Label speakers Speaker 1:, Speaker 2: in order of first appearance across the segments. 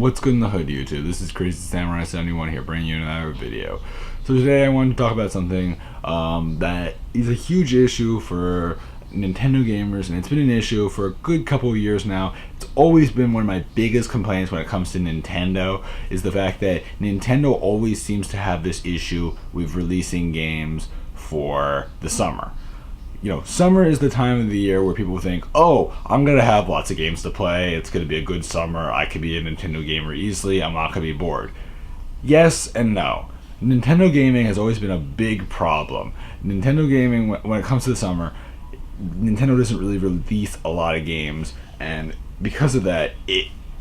Speaker 1: What's good in the hood, YouTube? This is Crazy Samurai 71 here, bringing you another video. So today I wanted to talk about something that is a huge issue for Nintendo gamers, and it's been an issue for a good couple of years now. It's always been one of my biggest complaints when it comes to Nintendo, is the fact that Nintendo always seems to have this issue with releasing games for the summer. You know, summer is the time of the year where people think, oh, I'm going to have lots of games to play, it's going to be a good summer, I could be a Nintendo gamer easily, I'm not going to be bored. Yes and no. Nintendo gaming has always been a big problem. Nintendo gaming, when it comes to the summer, Nintendo doesn't really release a lot of games, and because of that,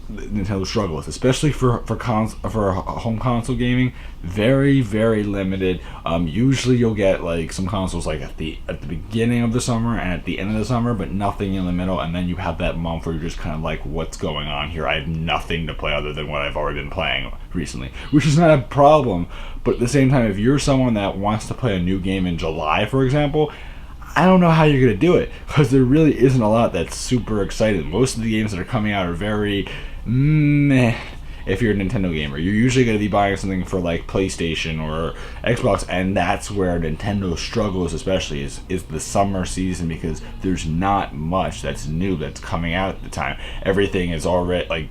Speaker 1: Nintendo struggles, especially for home console gaming. Very, very limited. Usually you'll get like some consoles like at the beginning of the summer and at the end of the summer, but nothing in the middle. And then you have that month where you're just kind of like, what's going on here? I have nothing to play other than what I've already been playing recently, which is not a problem. But at the same time, if you're someone that wants to play a new game in July, for example, I don't know how you're going to do it, because there really isn't a lot that's super exciting. Most of the games that are coming out are very meh. If you're a Nintendo gamer, you're usually going to be buying something for like PlayStation or Xbox, and that's where Nintendo struggles, especially is the summer season, because there's not much that's new that's coming out at the time. Everything is already like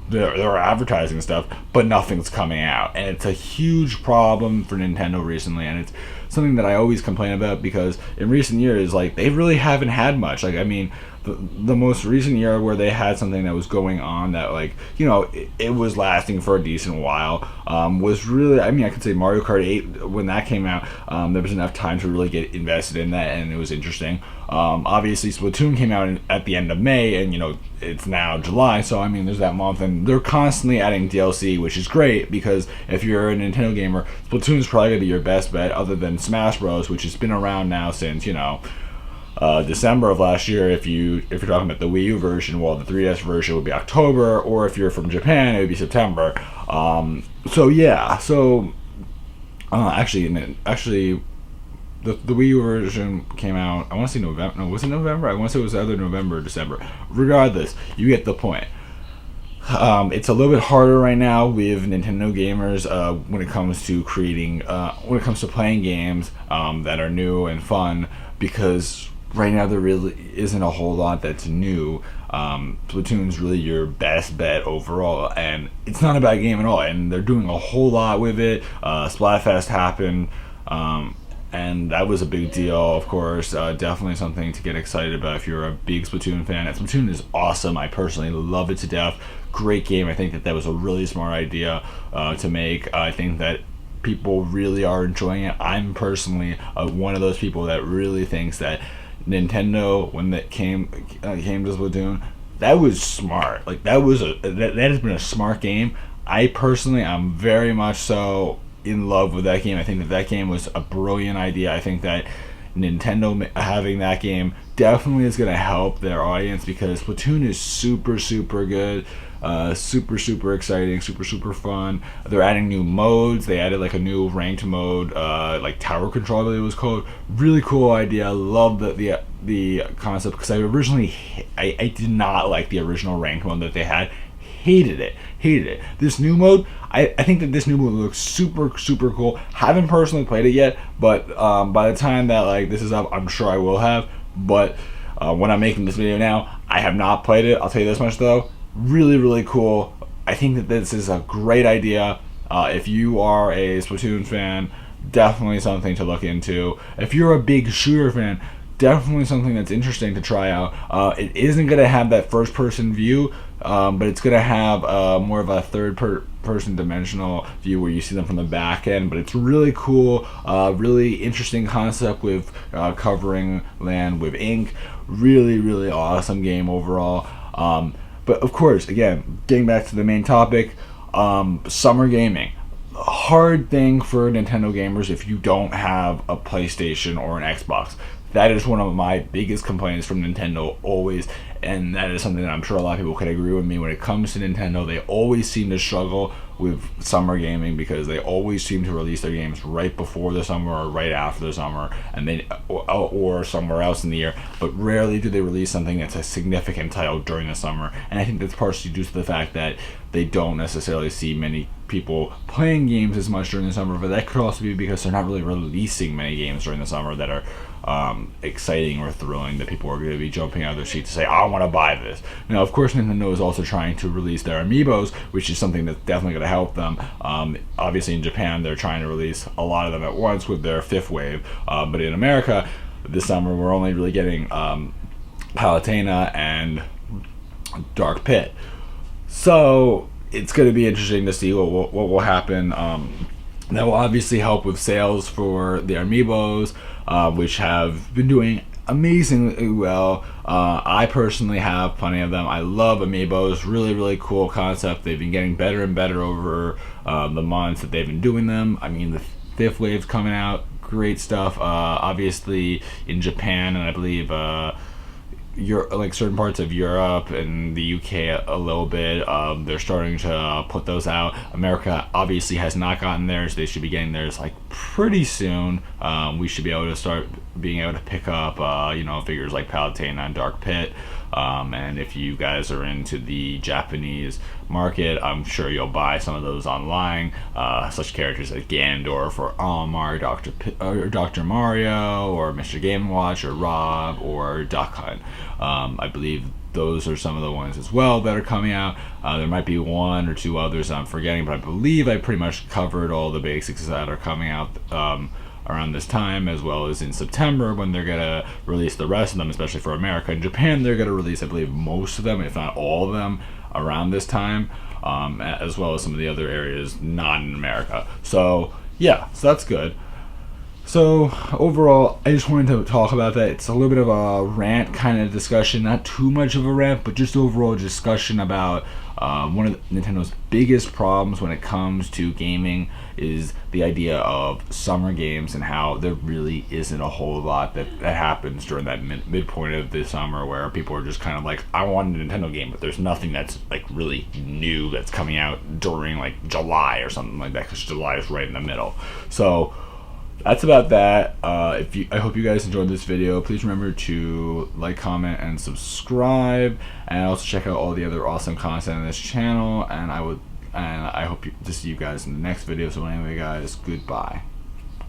Speaker 1: they're advertising stuff, but nothing's coming out, and it's a huge problem for Nintendo recently, and it's something that I always complain about, because in recent years, like, they really haven't had much. Like, I mean, the most recent year where they had something that was going on that, like, you know, it was lasting for a decent while, was really, I mean, I could say Mario Kart 8, when that came out, there was enough time to really get invested in that, and it was interesting. Obviously, Splatoon came out at the end of May, and, you know, it's now July, so, I mean, there's that month, and they're constantly adding DLC, which is great, because if you're a Nintendo gamer, Splatoon is probably going to be your best bet, other than Smash Bros., which has been around now since, you know, December of last year. If you're talking about the Wii U version, well, the 3DS version would be October, or if you're from Japan, it would be September. So yeah, so actually, the Wii U version came out, I want to say November. No, was it November? I want to say it was either November or December. Regardless, you get the point. It's a little bit harder right now with Nintendo gamers when it comes to playing games that are new and fun, because right now there really isn't a whole lot that's new. Splatoon's really your best bet overall, and it's not a bad game at all, and they're doing a whole lot with it. Splatfest happened, and that was a big deal, of course. Definitely something to get excited about if you're a big Splatoon fan. And Splatoon is awesome. I personally love it to death. Great game. I think that was a really smart idea to make. I think that people really are enjoying it. I'm personally one of those people that really thinks that Nintendo, when that came to Splatoon, that was smart. Like, that has been a smart game. I personally am very much so in love with that game. I think that game was a brilliant idea. I think that Nintendo having that game definitely is going to help their audience, because Splatoon is super, super good. Super exciting, super fun. They're adding new modes. They added like a new ranked mode, like tower control, I believe it was called. Really cool idea. I love the concept, because I did not like the original ranked mode that they had. Hated it. This new mode, I think that this new mode looks super cool. Haven't personally played it yet, but by the time that like this is up, I'm sure I will have. But when I'm making this video now, I have not played it. I'll tell you this much though. Really cool. I think that this is a great idea. If you are a Splatoon fan, definitely something to look into. If you're a big shooter fan, definitely something that's interesting to try out. It isn't going to have that first-person view, but it's going to have more of a third-person dimensional view where you see them from the back end. But it's really cool, really interesting concept with covering land with ink. Really awesome game overall. But of course, again, getting back to the main topic, summer gaming. Hard thing for Nintendo gamers if you don't have a PlayStation or an Xbox. That is one of my biggest complaints from Nintendo always. and that is something that I'm sure a lot of people could agree with me. When it comes to Nintendo, they always seem to struggle with summer gaming because they always seem to release their games right before the summer or right after the summer, and then or somewhere else in the year. But rarely do they release something that's a significant title during the summer, and I think that's partially due to the fact that they don't necessarily see many people playing games as much during the summer. But that could also be because they're not really releasing many games during the summer that are exciting or thrilling, that people are going to be jumping out of their seat to say, I want to buy this. Now, of course, Nintendo is also trying to release their amiibos, which is something that's definitely going to help them. Obviously, in Japan, they're trying to release a lot of them at once with their fifth wave. But in America, this summer, we're only really getting Palutena and Dark Pit. So it's going to be interesting to see what will happen. That will obviously help with sales for the amiibos, which have been doing amazingly well. I personally have plenty of them. I love amiibos. Really, really cool concept. They've been getting better and better over the months that they've been doing them. I mean, the fifth wave's coming out. Great stuff. Obviously, in Japan, and I believe like certain parts of Europe and the UK a little bit, they're starting to put those out. America obviously has not gotten theirs. They should be getting theirs like pretty soon. We should be able to start being able to pick up figures like Palutena and Dark Pit. And if you guys are into the Japanese market, I'm sure you'll buy some of those online. Such characters like Ganondorf or Olimar, Dr. Mario, or Mr. Game & Watch, or Rob, or Duck Hunt. I believe those are some of the ones as well that are coming out. There might be one or two others I'm forgetting, but I believe I pretty much covered all the basics that are coming out around this time, as well as in September when they're gonna release the rest of them, especially for America. In Japan, they're gonna release, I believe, most of them, if not all of them, around this time, as well as some of the other areas not in America. So yeah, so that's good. So overall, I just wanted to talk about that. It's a little bit of a rant kind of discussion, not too much of a rant, but just overall discussion about one of Nintendo's biggest problems when it comes to gaming is the idea of summer games, and how there really isn't a whole lot that happens during that midpoint of the summer where people are just kind of like, I want a Nintendo game, but there's nothing that's like really new that's coming out during like July or something like that, because July is right in the middle. So that's about that. I hope you guys enjoyed this video. Please remember to like, comment, and subscribe, and also check out all the other awesome content on this channel. And I hope to see you guys in the next video. So anyway, guys, goodbye.